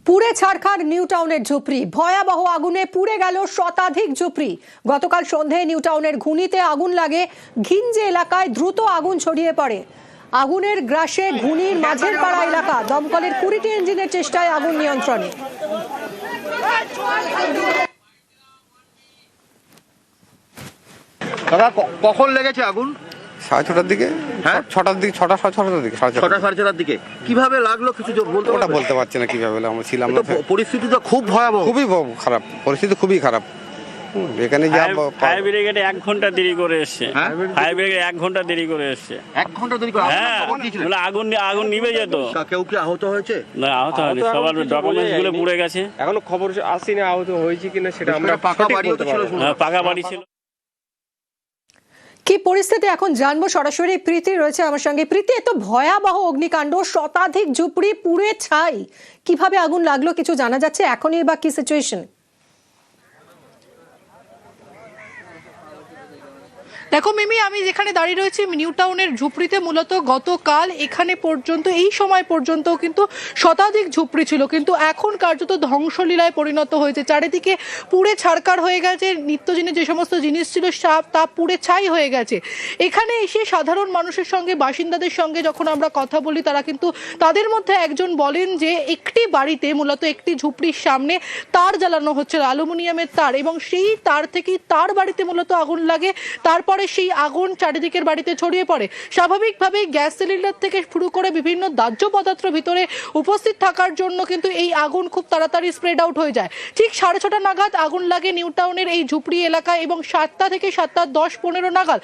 পুড়ে ছারখার নিউ টাউনের ঝুপড়ি, ভয়াবহ আগুনে পুড়ে গেল শতাধিক ঝুপড়ি। গতকাল সন্ধ্যায় নিউ টাউনের ঘুনিতে আগুন লাগে। ঘিঞ্জে এলাকায় দ্রুত আগুন ছড়িয়ে পড়ে। আগুনের গ্রাসে ঘুনির মাঝের পাড়া এলাকা। দমকলের 20টি ইঞ্জিনের চেষ্টায় আগুন নিয়ন্ত্রণে। দাদা কখন লেগেছে আগুন? 6:30টার দিকে। হ্যাঁ, 6টার দিকে, 6:30টার দিকে, 6:30টার দিকে। কিভাবে লাগলো কিছু বলতে ওটা বলতে পারছি না কিভাবে, আমরা ছিলাম না। পরিস্থিতি তো খুব ভয়াবহ, খুবই খারাপ পরিস্থিতি, খুবই খারাপ। এখানে যা ফায়ার ব্রিগেডে 1 ঘন্টা দেরি করে এসছে। ফায়ার ব্রিগেড 1 ঘন্টা দেরি করে এসছে। 1 ঘন্টা দেরি করে? হ্যাঁ, বলে আগুন নিভে যেত। কেউ কি আহত হয়েছে? না, আহত হয়নি, সবার ডকুমেন্টস গুলো পুড়ে গেছে। এখনো খবর আসেনি আহত হয়েছে কিনা, সেটা আমরা পাকা বাড়ি ছিল। পাকা বাড়ি ছিল। কি পরিস্থিতি এখন জানবো, সরাসরি প্রীতি রয়েছে আমার সঙ্গে। প্রীতি, এত ভয়াবহ অগ্নিকাণ্ড, শতাধিক ঝুপড়ি পুড়ে ছাই, কিভাবে আগুন লাগলো কিছু জানা যাচ্ছে এখনই, বা কি সিচুয়েশন? দেখো মিমি, আমি যেখানে দাঁড়িয়ে রয়েছি নিউ টাউনের ঝুপড়িতে, মূলত গতকাল এখানে পর্যন্ত, এই সময় পর্যন্ত কিন্তু শতাধিক ঝুপড়ি ছিল, কিন্তু এখন কার্যত ধ্বংসলীলায় পরিণত হয়েছে। চারিদিকে পুড়ে ছারকার হয়ে গেছে। নিত্যদিনে যে সমস্ত জিনিস ছিল তা পুড়ে ছাই হয়ে গেছে। এখানে এসে সাধারণ মানুষের সঙ্গে, বাসিন্দাদের সঙ্গে যখন আমরা কথা বলি, তারা কিন্তু, তাদের মধ্যে একজন বলেন যে একটি বাড়িতে, মূলত একটি ঝুপড়ির সামনে তার জ্বালানো হচ্ছে, অ্যালুমিনিয়ামের তার, এবং সেই তার থেকেই তার বাড়িতে মূলত আগুন লাগে। তারপরে সেই আগুন চারিদিকের বাড়িতে ছড়িয়ে পড়ে। স্বাভাবিকভাবেই গ্যাস সিলিন্ডার থেকে শুরু করে বিভিন্ন দাহ্য পদার্থ ভিতরে উপস্থিত থাকার জন্য কিন্তু এই আগুন খুব তাড়াতাড়ি স্প্রেড আউট হয়ে যায়। ঠিক 6:30 নাগাদ আগুন লাগে নিউ টাউনের এই ঝুপড়ি এলাকায়, এবং 7টা থেকে 7:10-15 নাগাদ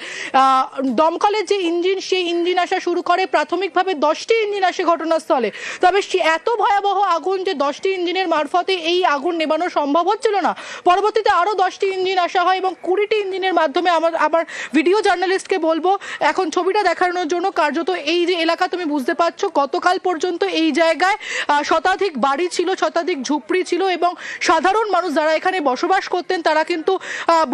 দমকলের যে ইঞ্জিন, সেই ইঞ্জিন আসা শুরু করে। প্রাথমিকভাবে 10টি ইঞ্জিন আসে ঘটনাস্থলে। তবে এত ভয়াবহ আগুন যে 10টি ইঞ্জিনের মারফতে এই আগুন নেবানো সম্ভব হচ্ছিল না। পরবর্তীতে আরও 10টি ইঞ্জিন আসা হয়, এবং 20টি ইঞ্জিনের মাধ্যমে আমার ভিডিও জার্নালিস্টকে বলবো এখন ছবিটা দেখানোর জন্য। কার্যত এই যে এলাকা তুমি বুঝতে পারছো, গতকাল পর্যন্ত এই জায়গায় শতাধিক বাড়ি ছিল, শতাধিক ঝুপড়ি ছিল, এবং সাধারণ মানুষ যারা এখানে বসবাস করতেন তারা কিন্তু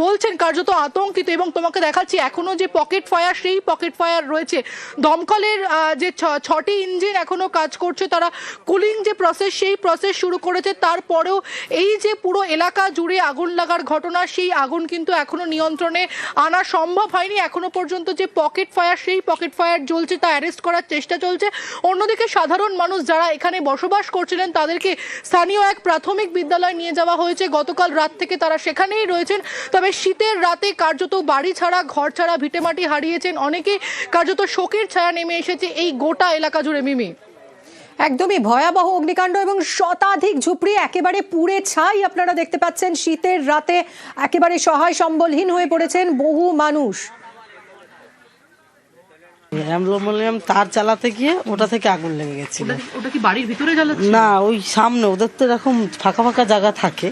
বলছেন কার্যত আতঙ্কিত। এবং তোমাকে দেখাচ্ছি এখনো যে পকেট ফায়ার, সেই পকেট ফায়ার রয়েছে। দমকলের যে 6টি ইঞ্জিন এখনো কাজ করছে, তারা কুলিং যে প্রসেস, সেই প্রসেস শুরু করেছে। তারপরেও এই যে পুরো এলাকা জুড়ে আগুন লাগার ঘটনা, সেই আগুন কিন্তু এখনো নিয়ন্ত্রণে আনা সম্ভব হয়নি। এখনো পর্যন্ত যে পকেট ফায়ার, সেই পকেট ফায়ার জ্বলছে, তা অ্যারেস্ট করার চেষ্টা চলছে। অন্যদিকে সাধারণ মানুষ যারা এখানে বসবাস করছিলেন, তাদেরকে স্থানীয় এক প্রাথমিক বিদ্যালয়ে নিয়ে যাওয়া হয়েছে। গতকাল রাত থেকে তারা সেখানেই রয়েছেন। তবে শীতের রাতে কার্যত বাড়ি ছাড়া, ঘর ছাড়া, ভিটেমাটি হারিয়েছেন অনেকেই। কার্যত শোকের ছায়া নেমে এসেছে এই গোটা এলাকা জুড়ে। মিমি, একদমই ভয়াবহ অগ্নিকাণ্ড, এবং শতাধিক ঝুপড়ি একেবারে পুড়ে ছাই আপনারা দেখতে পাচ্ছেন। শীতের রাতে একেবারে সহায় সম্বলহীন হয়ে পড়েছেন বহু মানুষ। অ্যালুমিনিয়াম তার চালাতে গিয়ে ওটা থেকে আগুন লেগে গেছিল। ওটা কি বাড়ির ভিতরে জ্বালাচ্ছে? না, ওই সামনে ওদের তো এরকম ফাঁকা ফাঁকা জায়গা থাকে,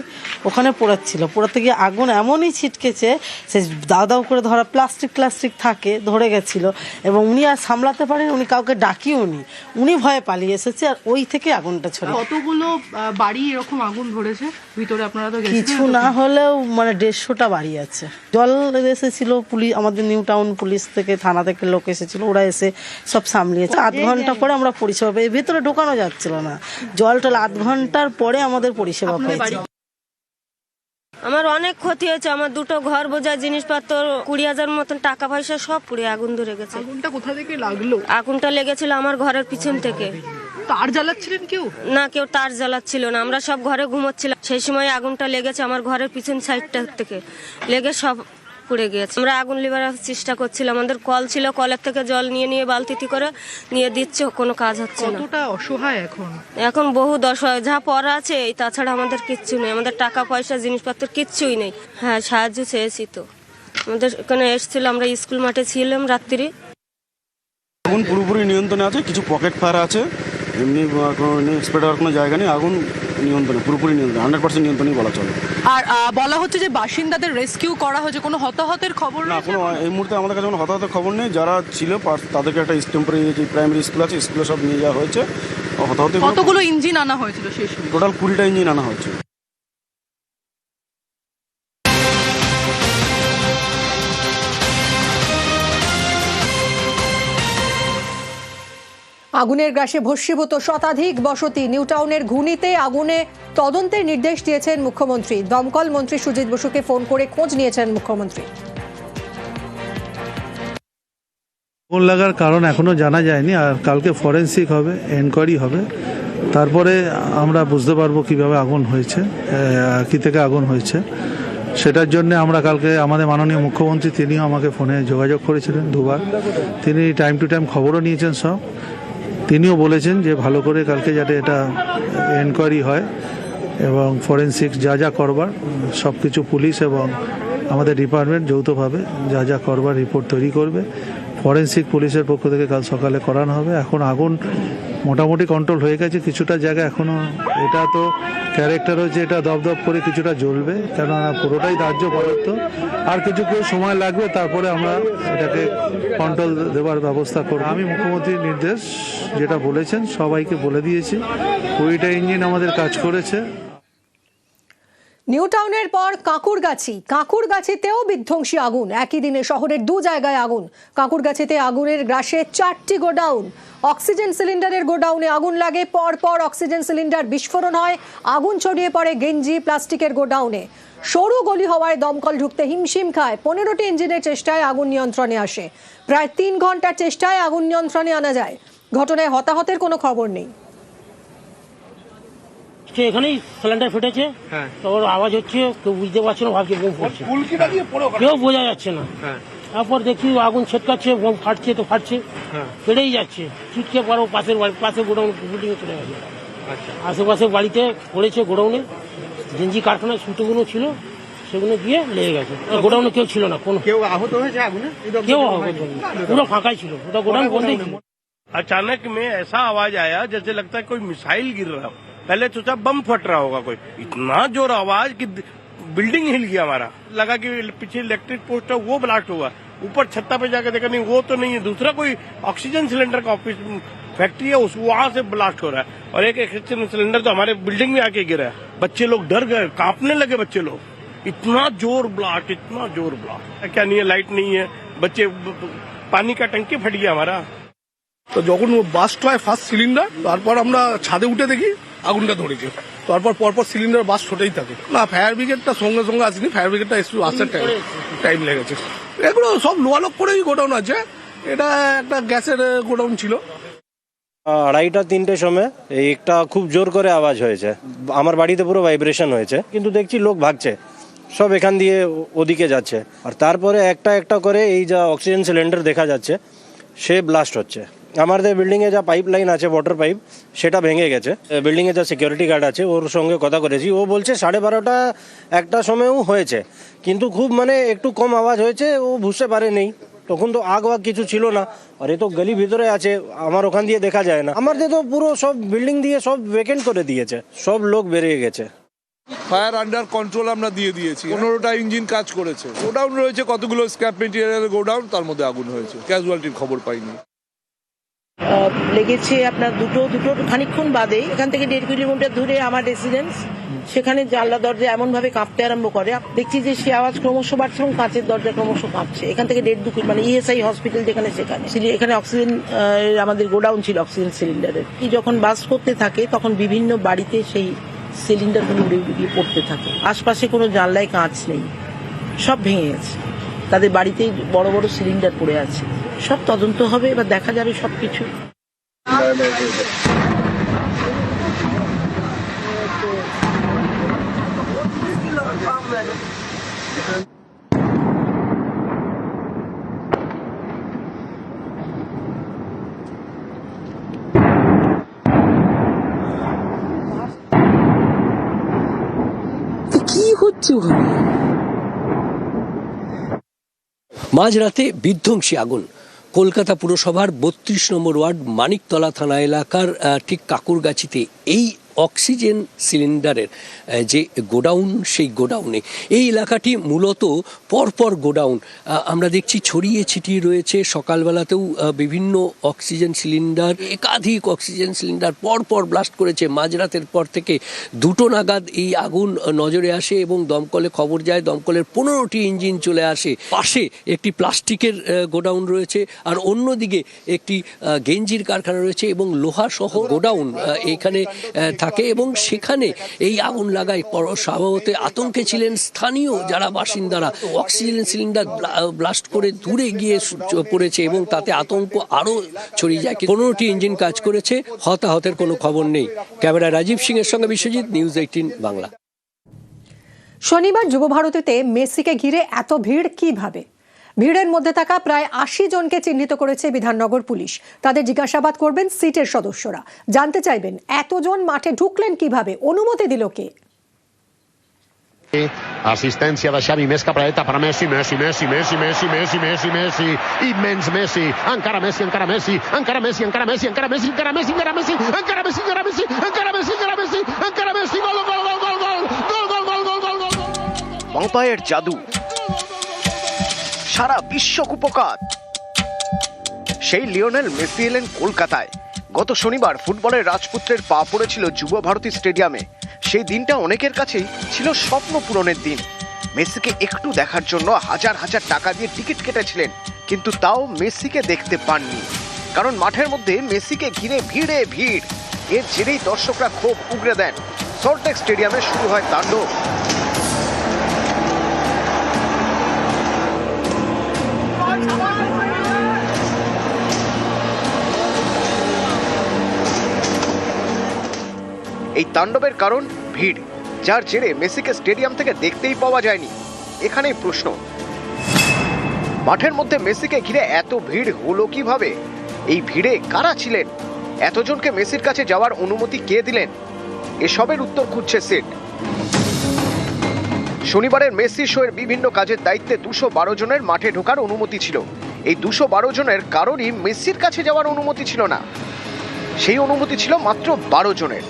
ওখানে পোড়াচ্ছিল। পোড়াতে গিয়ে আগুন এমনই ছিটকেছে, সে দাও দাও করে ধরা প্লাস্টিক থাকে, ধরে গেছিল। এবং উনি আর সামলাতে পারেন, উনি কাউকে ডাকিও নি, উনি ভয়ে পালিয়ে এসেছে, আর ওই থেকে আগুনটা ছড়িয়ে। কতগুলো বাড়ি এরকম আগুন ধরেছে ভিতরে? আপনারা তো কিছু না হলেও মানে 150টা বাড়ি আছে। জল এসেছিল, পুলিশ, আমাদের নিউ টাউন পুলিশ থেকে, থানা থেকে লোক এসেছিল, ওরা এসে সব সামলিয়েছে। 8 ঘন্টা পরে আমরা পরিষেবা পেয়ে, ভেতরে ঢোকানো যাচ্ছিল না, জল টল 8 ঘন্টার পরে আমাদের পরিষেবা পেয়েছি। আমার অনেক ক্ষতি হয়েছে। আমার 2টো ঘর বোঝার জিনিসপত্র, 20,000 মতন টাকা পয়সা সব পুড়ে আগুন ধরে গেছে। আগুনটা কোথা থেকে লাগলো? আগুনটা লেগেছিল আমার ঘরের পিছন থেকে। তার জ্বালাচ্ছিলেন কেউ? না, কেউ তার জ্বালাচ্ছিল না, আমরা সব ঘরে ঘুমোচ্ছিলাম। সেই সময় আগুনটা লেগেছে আমার ঘরের পিছন সাইডটা থেকে, লেগে সব পুড়ে গিয়েছে। আমরা আগুন লিভার চেষ্টা করছিলাম, আমাদের কল ছিল, কলের থেকে জল নিয়ে বালতিতে করে নিয়ে দিচ্ছে, কোনো কাজ হচ্ছে না। কতটা অসহায় এখন বহু অসহায়। যা পড়া আছে এই, তাছাড়া আমাদের কিচ্ছু নেই, আমাদের টাকা পয়সা জিনিসপত্র কিচ্ছুই নেই। হ্যাঁ, সাহায্য চেয়েছি তো, আমাদের এখানে এসেছিল, আমরা স্কুল মাঠে ছিলাম রাত্রি। আগুন পুরোপুরি নিয়ন্ত্রণে আছে, কিছু পকেট ফায়ার আছে, এমনি স্প্রেড হওয়ার কোনো জায়গা নেই। আগুন নিয়ন্ত্রণে, পুরোপুরি নিয়ন্ত্রণে, 100% নিয়ন্ত্রণেই বলা চলে। আর বলা হচ্ছে যে বাসিন্দাদের রেস্কিউ করা হয়েছে, কোনো হতাহতের খবর না, কোনো এই মুহূর্তে আমাদের কাছে কোনো হতাহতের খবর নেই। যারা ছিল তাদেরকে একটা টেম্পোরারি যে প্রাইমারি স্কুল আছে, স্কুলে সব নিয়ে যাওয়া হয়েছে। হতাহত কতগুলো ইঞ্জিন আনা হয়েছিল? শেষ টোটাল 20টা ইঞ্জিন আনা হয়েছে। আগুনের গ্রাসে ভস্মীভূত শতাধিক বসতি। নিউটাউনের ঘুনিতে আগুনে তদন্তের নির্দেশ দিয়েছেন মুখ্যমন্ত্রী। দমকল মন্ত্রী সুজিত বসুকে ফোন করে খোঁজ নিয়েছেন মুখ্যমন্ত্রী। আগুন লাগার কারণ এখনো জানা যায়নি, আর কালকে ফরেন্সিক হবে, এনকোয়ারি হবে, তারপরে আমরা বুঝতে পারবো কিভাবে আগুন হয়েছে, কি থেকে আগুন হয়েছে। সেটার জন্য আমরা কালকে আমাদের মাননীয় মুখ্যমন্ত্রী তিনিও আমাকে ফোনে যোগাযোগ করেছিলেন দুবার। তিনি টাইম টু টাইম খবরও নিয়েছেন সব। তিনিও বলেছেন যে ভালো করে কালকে যাতে এটা এনকোয়ারি হয় এবং ফরেন্সিক যা যা করবার সব কিছু পুলিশ এবং আমাদের ডিপার্টমেন্ট যৌথভাবে যা যা করবার রিপোর্ট তৈরি করবে। ফরেন্সিক পুলিশের পক্ষ থেকে কাল সকালে করানো হবে। এখন আগুন মোটামুটি কন্ট্রোল হয়ে গেছে, কিছুটা জায়গা এখনও, এটা তো ক্যারেক্টার হচ্ছে এটা দপদপ করে কিছুটা জ্বলবে, কেননা পুরোটাই দাহ্য পদার্থ। আর কিছু সময় লাগবে, তারপরে আমরা এটাকে কন্ট্রোল দেওয়ার ব্যবস্থা করব। আমি মুখ্যমন্ত্রীর নির্দেশ যেটা বলেছেন সবাইকে বলে দিয়েছি। 20টা ইঞ্জিন আমাদের কাজ করেছে। নিউটাউনের পর কাঁকুরগাছিতেও বিধ্বংসী আগুন। একই দিনে শহরের 2 জায়গায় আগুন। কাঁকুরগাছিতে আগুনের গ্রাসে 4টি গোডাউন। অক্সিজেন সিলিন্ডারের গোডাউনে আগুন লাগে, পর অক্সিজেন সিলিন্ডার বিস্ফোরণ হয়, আগুন ছড়িয়ে পড়ে গেঞ্জি প্লাস্টিকের গোডাউনে। সরু গলি হওয়ায় দমকল ঢুকতে হিমশিম খায়। 15টি ইঞ্জিনের চেষ্টায় আগুন নিয়ন্ত্রণে আসে। প্রায় 3 ঘন্টার চেষ্টায় আগুন নিয়ন্ত্রণে আনা যায়। ঘটনায় হতাহতের কোনো খবর নেই। এখানেই সিলিন্ডার ফেটেছে, তারপর আওয়াজ হচ্ছে, কেউ বুঝতে পারছে না, ভাবছে বোম পড়ছে, কেউ বোঝা যাচ্ছে না। তারপর দেখি আগুন ছেটকাচ্ছে, বোম ফাটছে তো ফাটছে, ফেটেই যাচ্ছে। ছুটকে পরে পাশে গোডাউন বিল্ডিং চলে গেছে। আশেপাশে বাড়িতে পড়েছে, গোডাউনে গেঞ্জি কারখানায় সুতোগুলো ছিল, সেগুলো গিয়ে লেগে গেছে। গোডাউনে কেউ ছিল না, কেউ আহত হয়েছে আগুনে, কেউ আহত হয়নি, পুরো ফাঁকাই ছিল, ওটা গোডাউন বন্ধই ছিল। अचानक में ऐसा आवाज आया जैसे लगता है कोई मिसाइल गिर रहा हो। पहले सोचा बम फट रहा होगा कोई, इतना जोर आवाज कि बिल्डिंग हिल गया। हमारा लगा कि पीछे इलेक्ट्रिक पोस्ट है वो ब्लास्ट हुआ। ऊपर छत्ता पे जाकर देखा नहीं, वो तो नहीं है, दूसरा कोई ऑक्सीजन सिलेंडर का ऑफिस फैक्ट्री है, उस वहां से ब्लास्ट हो रहा है। और एक ऑक्सीजन सिलेंडर तो हमारे बिल्डिंग में आके गिरा है। बच्चे लोग डर गए, कांपने लगे बच्चे लोग। इतना जोर ब्लास्ट, इतना जोर ब्लास्ट। क्या नहीं है, लाइट नहीं है, बच्चे, पानी का टंकी फट गया हमारा। তো যখন বাস্ট হয় ফার্স্ট সিলিন্ডার, তারপর আমরা ছাদে উঠে দেখি আগুনটা ধরেছে। তারপর পরপর সিলিন্ডার বাস্ট হতেই থাকে। না, ফায়ার ব্রিগেডটা সঙ্গে সঙ্গে আসেনি, ফায়ার ব্রিগেডটা একটু আসতে টাইম লেগেছে। এগুলো সব লোয়ালক করেই গোডাউন আছে। এটা একটা গ্যাসের গোডাউন ছিল। 2:30-3টের সময় একটা খুব জোর করে আওয়াজ হয়েছে। আমার বাড়িতে পুরো ভাইব্রেশন হয়েছে, কিন্তু দেখছি লোক ভাগছে, সব এখান দিয়ে ওদিকে যাচ্ছে। আর তারপরে একটা একটা করে এই যা অক্সিজেন সিলিন্ডার দেখা যাচ্ছে, সে ব্লাস্ট হচ্ছে। আমাদের বিল্ডিংয়ে যা পাইপ লাইন আছে, ওয়াটার পাইপ, সেটা ভেঙে গেছে। বিল্ডিংয়ে যা সিকিউরিটি গার্ড আছে ওর সঙ্গে কথা করেছি, ও বলছে 12:30 একটা সময়ও হয়েছে, কিন্তু খুব একটু কম আওয়াজ হয়েছে, ও বুঝতে পারেনি। তখন তো আগ কিছু ছিল না, আর এ তো গলি ভিতরে আছে, আমার ওখান দিয়ে দেখা যায় না। আমাদের তো পুরো সব বিল্ডিং দিয়ে সব ভেকেন্ট করে দিয়েছে, সব লোক বেরিয়ে গেছে। ফায়ার আন্ডার কন্ট্রোল আমরা দিয়ে দিয়েছি। 15টা ইঞ্জিন কাজ করেছে। গোডাউন রয়েছে কতগুলো স্ক্র্যাপ মেটেরিয়াল গোডাউন, তার মধ্যে আগুন হয়েছে। ক্যাজুয়ালিটির খবর পাইনি। লেগেছে আপনার দুটো খানিকক্ষণ বাদেই, এখান থেকে 1.5 কিলোমিটার দূরে আমার রেসিডেন্স। সেখানে জানলা দরজা এমন ভাবে কাঁপতে আরম্ভ করে, দেখছি যে সে আওয়াজ ক্রমশ বাড়ছে এবং কাঁচের দরজা ক্রমশ কাঁপছে। এখান থেকে 1.5 কিলোমিটার ইএসআই হসপিটাল যেখানে, এখানে অক্সিজেন, আমাদের গোডাউন ছিল অক্সিজেন সিলিন্ডারের। যখন বাস করতে থাকে তখন বিভিন্ন বাড়িতে সেই সিলিন্ডারগুলো উড়ে গিয়ে পড়তে থাকে। আশপাশে কোনো জানলায় কাঁচ নেই, সব ভেঙে গেছে। তাদের বাড়িতেই বড় বড় সিলিন্ডার পড়ে আছে। সব তদন্ত হবে, এবার দেখা যাবে সবকিছু। কি হচ্ছে ওখানে? মাঝরাতে বিধ্বংসী আগুন। কলকাতা পুরসভার 32 নম্বর ওয়ার্ড মানিকতলা থানা এলাকার ঠিক কাঁকুরগাছিতে এই অক্সিজেন সিলিন্ডারের যে গোডাউন, সেই গোডাউনে এই এলাকাটি মূলত পরপর গোডাউন আমরা দেখছি ছড়িয়ে ছিটিয়ে রয়েছে। সকালবেলাতেও বিভিন্ন অক্সিজেন সিলিন্ডার, একাধিক অক্সিজেন সিলিন্ডার পরপর ব্লাস্ট করেছে। মাঝরাতের পর থেকে 2টো নাগাদ এই আগুন নজরে আসে এবং দমকলে খবর যায়। দমকলের 15টি ইঞ্জিন চলে আসে। পাশে একটি প্লাস্টিকের গোডাউন রয়েছে, আর অন্যদিকে একটি গেঞ্জির কারখানা রয়েছে এবং লোহা সহ গোডাউন এখানে থাকে এবং সেখানে এই আগুন লাগায় স্বভাবত আতঙ্কে ছিলেন স্থানীয় যারা বাসিন্দারা। অক্সিজেন সিলিন্ডার ব্লাস্ট করে দূরে গিয়ে পড়েছে এবং তাতে আতঙ্ক আরও ছড়িয়ে যায়। 15টি ইঞ্জিন কাজ করেছে, হতাহতের কোনো খবর নেই। ক্যামেরা রাজীব সিং এর সঙ্গে বিশ্বজিৎ, নিউজ 18 বাংলা। শনিবার যুবভারতীতে মেসিকে ঘিরে এত ভিড় কিভাবে? ভিড়ের মধ্যে থাকা প্রায় 80 জনকে চিহ্নিত করেছে বিধাননগর পুলিশ। তাদের জিজ্ঞাসাবাদ করবেন সিটের সদস্যরা। জানতে চাইবেন এতজন মাঠে ঢুকলেন কিভাবে, অনুমতি দিল কে? Assistència de Xavi, més cap a la dreta per Messi, Messi, Messi, Messi, Messi, Messi, Messi, Messi, immens Messi, encara Messi, encara Messi, encara Messi, encara Messi, encara Messi, encara Messi, encara Messi, encara Messi, encara Messi, encara Messi, encara Messi, encara Messi, gol, gol, gol, gol, gol, gol, gol, gol, gol, gol, gol, gol. বাঁপায়ের জাদু, সারা বিশ্ব কুপকাত। সেই Lionel Messi এলেন কলকাতায়। গত শনিবার ফুটবলের রাজপুত্রের পা পড়েছিল যুব ভারতী স্টেডিয়ামে। সেই দিনটা অনেকের কাছেই ছিল স্বপ্ন পূরণের দিন। মেসিকে একটু দেখার জন্য হাজার হাজার টাকা দিয়ে টিকিট কেটেছিলেন, কিন্তু তাও মেসিকে দেখতে পাননি। কারণ মাঠের মধ্যে মেসিকে ঘিরে ভিড়ে ভিড়। এর জেরেই দর্শকরা ক্ষোভ উগরে দেন। সল্টলেক স্টেডিয়ামে শুরু হয় তাণ্ডব। এই তাণ্ডবের কারণ ভিড়, যার জেরে মেসিকে স্টেডিয়াম থেকে দেখতেই পাওয়া যায়নি। এখানেই প্রশ্ন, মাঠের মধ্যে মেসিকে ঘিরে এত ভিড় হলো কিভাবে? এই ভিড়ে কারা ছিলেন? এতজনকে মেসির কাছে যাওয়ার অনুমতি কে দিলেন? এসবের উত্তর খুঁজছে সিট। শনিবারের মেসি শোয়ের বিভিন্ন কাজের দায়িত্বে 212 জনের মাঠে ঢোকার অনুমতি ছিল। এই 212 জনের কারোরই মেসির কাছে যাওয়ার অনুমতি ছিল না। সেই অনুমতি ছিল মাত্র 12 জনের।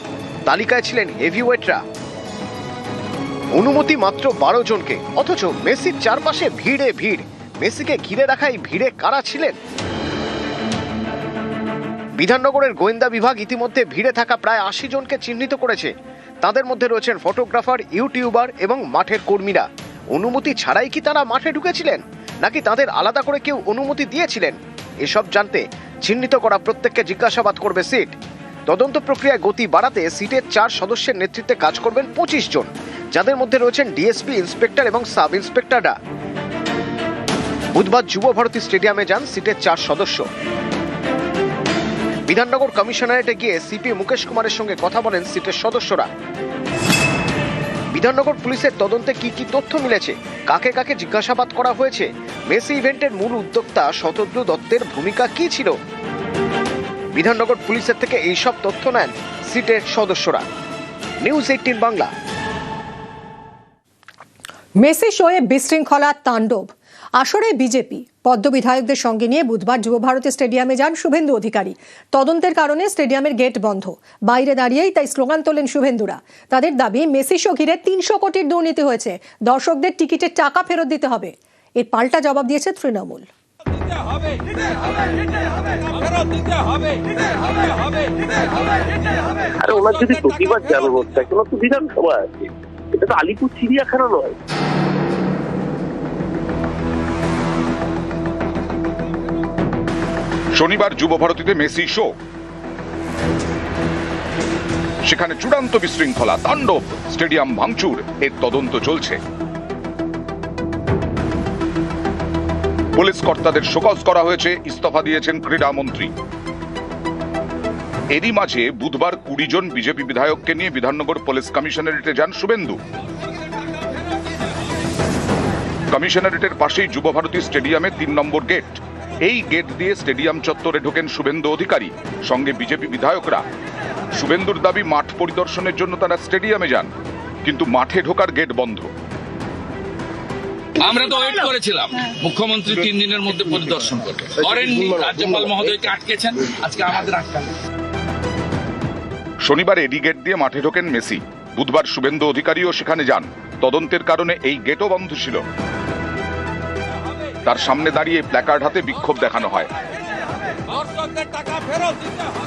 তালিকায় ছিলেন হেভিওয়েটরা। অনুমতি মাত্র 12 জনকে, অথচ মেসির চারপাশে ভিড়ে ভিড়। মেসিকে ঘিরে রাখা এই ভিড়ে কারা ছিলেন? বিধাননগরের গোয়েন্দা বিভাগ ইতিমধ্যে ভিড়ে থাকা প্রায় 80 জনকে চিহ্নিত করেছে। তাদের মধ্যে রয়েছেন ফটোগ্রাফার, ইউটিউবার এবং মাঠের কর্মীরা। অনুমতি ছাড়াই কি তারা মাঠে ঢুকেছিলেন, নাকি তাদের আলাদা করে কেউ অনুমতি দিয়েছিলেন? এসব জানতে চিহ্নিত করা প্রত্যেককে জিজ্ঞাসাবাদ করবে সিট। তদন্ত প্রক্রিয়ায় গতি বাড়াতে সিটের 4 সদস্যের নেতৃত্বে কাজ করবেন 25 জন, যাদের মধ্যে রয়েছেন ডিএসপি, ইন্সপেক্টর এবং সাব ইন্সপেক্টররা। বুধবার যুব ভারতী স্টেডিয়ামে যান সিটের 4 সদস্য। বিধাননগর কমিশনারেটে গিয়ে সিপি মুকেশ কুমারের সঙ্গে কথা বলেন সিটের সদস্যরা। বিধাননগর পুলিশের তদন্তে কি কি তথ্য মিলেছে, কাকে কাকে জিজ্ঞাসাবাদ করা হয়েছে, মেসি ইভেন্টের মূল উদ্যোক্তা শতদ্রু দত্তের ভূমিকা কি ছিল, বিধাননগর পুলিশের থেকে এইসব তথ্য নেন সিটের সদস্যরা। নিউজ 18 বাংলা। মেসি শোয়ে বিশৃঙ্খলা তাণ্ডব। আসরে বিজেপি পদ্ম বিধায়কদের সঙ্গে নিয়ে বুধবার যুব ভারতী স্টেডিয়ামে যান শুভেন্দু অধিকারী। তদন্তের কারণে স্টেডিয়ামের গেট বন্ধ। বাইরে দাঁড়িয়েই তাই স্লোগান তোলেন শুভেন্দুরা। তাদের দাবি মেসি শো ঘিরে 300 কোটির দুর্নীতি হয়েছে, দর্শকদের টিকিটের টাকা ফেরত দিতে হবে। এর পাল্টা জবাব দিয়েছে তৃণমূল। আরে ওনার যদি প্রতিবাদ জানানো হচ্ছে, কোনো তো বিধানসভা আছে, এটা তো আলিপুর চিড়িয়াখানা নয়। শনিবার যুব ভারতীতে মেসি শো, সেখানে চূড়ান্ত বিশৃঙ্খলা তাণ্ডব, স্টেডিয়াম ভাঙচুর, এর তদন্ত চলছে। পুলিশ কর্তাদের শোকজ করা হয়েছে, ইস্তফা দিয়েছেন ক্রীড়ামন্ত্রী। এরই মাঝে বুধবার 20 জন বিজেপি বিধায়ককে নিয়ে বিধাননগর পুলিশ কমিশনারেটে যান শুভেন্দু। কমিশনারেটের পাশেই যুব ভারতী স্টেডিয়ামে 3 নম্বর গেট। এই গেট দিয়ে স্টেডিয়াম চত্বরে ঢোকেন শুভেন্দু অধিকারী, সঙ্গে বিজেপি বিধায়করা। শুভেন্দুর দাবি মাঠ পরিদর্শনের জন্য তারা স্টেডিয়ামে যান, কিন্তু মাঠে ঢোকার গেট বন্ধ। আমরা তো ওয়েট করেছিলাম মুখ্যমন্ত্রী 3 দিনের মধ্যে পরিদর্শন করবে, করেননি। রাজ্যপাল মহোদয়কে আটকেছেন, আজকে আমাদের আটকালেন। শনিবার এডি গেট দিয়ে মাঠে ঢোকেন মেসি। বুধবার শুভেন্দু অধিকারীও সেখানে যান। তদন্তের কারণে এই গেটও বন্ধ ছিল। তার সামনে দাঁড়িয়ে প্ল্যাকার্ড হাতে বিক্ষোভ দেখানো হয়।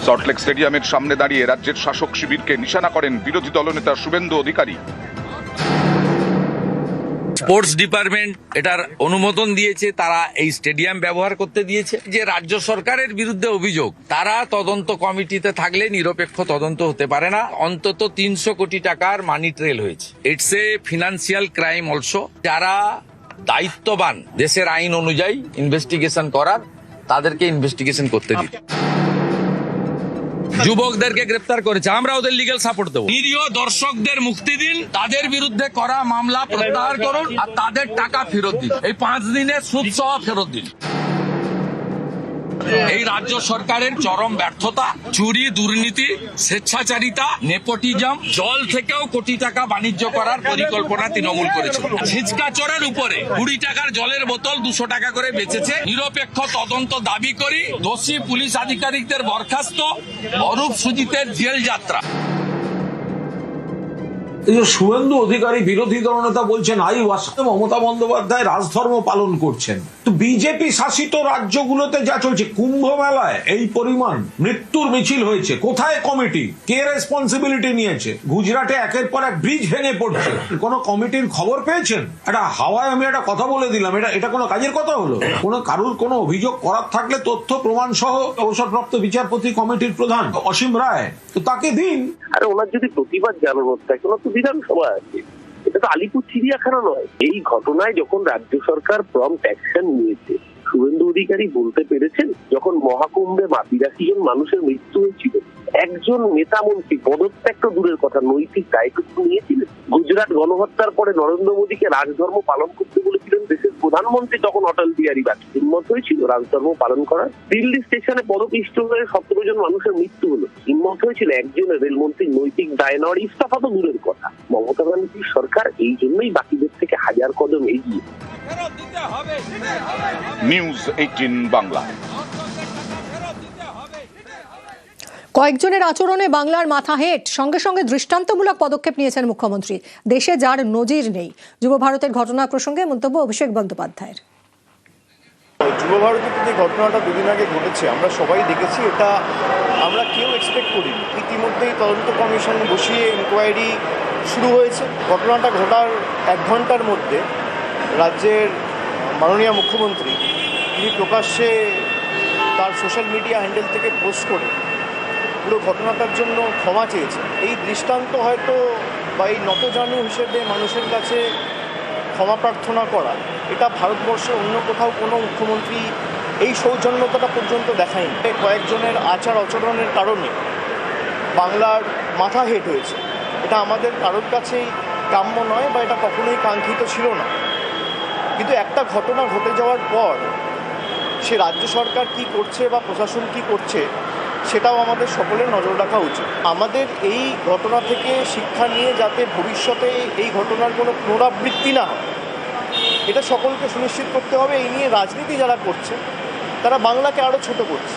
সল্টলেক স্টেডিয়ামের সামনে দাঁড়িয়ে রাজ্যের শাসক শিবিরকে নিশানা করেন বিরোধী দলনেতা শুভেন্দু অধিকারী। স্পোর্টস ডিপার্টমেন্ট এটার অনুমোদন দিয়েছে, তারা এই স্টেডিয়াম ব্যবহার করতে দিয়েছে। যে রাজ্য সরকারের বিরুদ্ধে অভিযোগ, তারা তদন্ত কমিটিতে থাকলে নিরপেক্ষ তদন্ত হতে পারে না। অন্তত 300 কোটি টাকার মানি ট্রেল হয়েছে। It's a financial crime also. যারা দায়িত্ববান দেশের আইন অনুযায়ী ইনভেস্টিগেশন করার, তাদেরকে ইনভেস্টিগেশন করতে দিন। যুবকদেরকে গ্রেফতার করেছে, আমরা ওদের লিগ্যাল সাপোর্ট দেবো। নিরীহ দর্শকদের মুক্তি দিন, তাদের বিরুদ্ধে করা মামলা প্রত্যাহার করুন, আর তাদের টাকা ফেরত দিন। এই 5 দিনের সুদ সহ ফেরত দিন। এই রাজ্য সরকারের চরম ব্যর্থতা, চুরি, দুর্নীতি, স্বেচ্ছাচারিতা, নেপোটিজম, জল থেকেও কোটি টাকা বাণিজ্য করার পরিকল্পনা তৃণমূল করেছে। ছিচকাচরের উপরে 20 টাকার জলের বোতল 200 টাকা করে বেচেছে। নিরপেক্ষ তদন্ত দাবি করি। দোষী পুলিশ আধিকারিকদের বরখাস্ত, অরূপ সুজিতের জেল যাত্রা। এই যে শুভেন্দু অধিকারী বিরোধী দলনেতা বলছেন মমতা বন্দ্যোপাধ্যায় রাজধর্ম পালন করছেন, তো বিজেপি শাসিত রাজ্যগুলোতে যা চলছে, কুম্ভ মেলায় এই পরিমাণ মৃত্যুর মিছিল হয়েছে, কোথায় কমিটি? কে রেসপন্সিবিলিটি নিয়েছে? গুজরাটে একের পর এক ব্রিজ ভেঙে পড়ছে, কোনো কমিটির খবর পেয়েছেন? এটা হাওয়ায় আমি একটা কথা বলে দিলাম, এটা কোনো কাজের কথা হলো? কারুর কোনো অভিযোগ করার থাকলে তথ্য প্রমাণ সহ অবসরপ্রাপ্ত বিচারপতি কমিটির প্রধান অসীম রায়, তো তাকে দিন। আরে ওনার যদি প্রতিবাদ জানানোর থাকে, ওনার তো বিধানসভা আছে, এটা তো আলিপুর চিড়িয়াখানা নয়। এই ঘটনায় যখন রাজ্য সরকার প্রম্পট অ্যাকশন নিয়েছে, শুভেন্দু অধিকারী বলতে পেরেছেন যখন মহাকুম্ভে 82 জন মানুষের মৃত্যু হয়েছিল, একজন নেতা মন্ত্রী পদত্যাগ তো দূরের কথা, নৈতিক দায়িত্ব নিয়েছিলেন। গুজরাট গণহত্যার পরে নরেন্দ্র মোদীকে রাজধর্ম পালন করতে বলেছিলেন দেশের প্রধানমন্ত্রী, তখন অটল বিহারী বাজপেয়ী হিম্মত হয়েছিল রাজধর্ম পালন করার? দিল্লি স্টেশনে পদপিষ্ট হয়ে 17 জন মানুষের মৃত্যু হলো, হিম্মত হয়েছিল একজনের রেলমন্ত্রীর নৈতিক দায় নেওয়ার? ইস্তফা তো দূরের কথা। মমতা ব্যানার্জির সরকার এই জন্যই বাকিদের থেকে 1000 কদম এগিয়ে। নিউজ 18 বাংলা। কয়েকজনের আচরণে বাংলার মাথা হেঁট, সঙ্গে সঙ্গে দৃষ্টান্তমূলক পদক্ষেপ নিয়েছেন মুখ্যমন্ত্রী। দেশে যার নজির নেই। যুব ভারতের ঘটনা প্রসঙ্গে মন্তব্য অভিষেক বন্দ্যোপাধ্যায়ের। যুব ভারতের যে ঘটনাটা দুদিন আগে ঘটেছে, আমরা সবাই দেখেছি, এটা আমরা কেউ এক্সপেক্ট করিনি। ইতিমধ্যেই তদন্ত কমিশন বসিয়ে ইনকোয়ারি শুরু হয়েছে। ঘটনাটা ঘটার 1 ঘন্টার মধ্যে রাজ্যের মাননীয় মুখ্যমন্ত্রী তিনি প্রকাশ্যে তার সোশ্যাল মিডিয়া হ্যান্ডেল থেকে পোস্ট করে পুরো ঘটনাটার জন্য ক্ষমা চেয়েছেন। এই দৃষ্টান্ত হয়তো বা এই নতজানু হিসেবে মানুষের কাছে ক্ষমা প্রার্থনা করা, এটা ভারতবর্ষে অন্য কোথাও কোনো মুখ্যমন্ত্রী এই সৌজন্যতাটা পর্যন্ত দেখায়নি। কয়েকজনের আচার আচরণের কারণে বাংলার মাথা হেঁট হয়েছে, এটা আমাদের কারোর কাছেই কাম্য নয় বা এটা কখনোই কাঙ্ক্ষিত ছিল না। কিন্তু একটা ঘটনা ঘটে যাওয়ার পর সে রাজ্য সরকার কি করছে বা প্রশাসন কি করছে, সেটাও আমাদের সকলের নজর রাখা উচিত। আমাদের এই ঘটনা থেকে শিক্ষা নিয়ে যাতে ভবিষ্যতে এই ঘটনার কোনো পুনরাবৃত্তি না হয়, এটা সকলকে সুনিশ্চিত করতে হবে। এই নিয়ে রাজনীতি যারা করছে তারা বাংলাকে আরও ছোট করছে।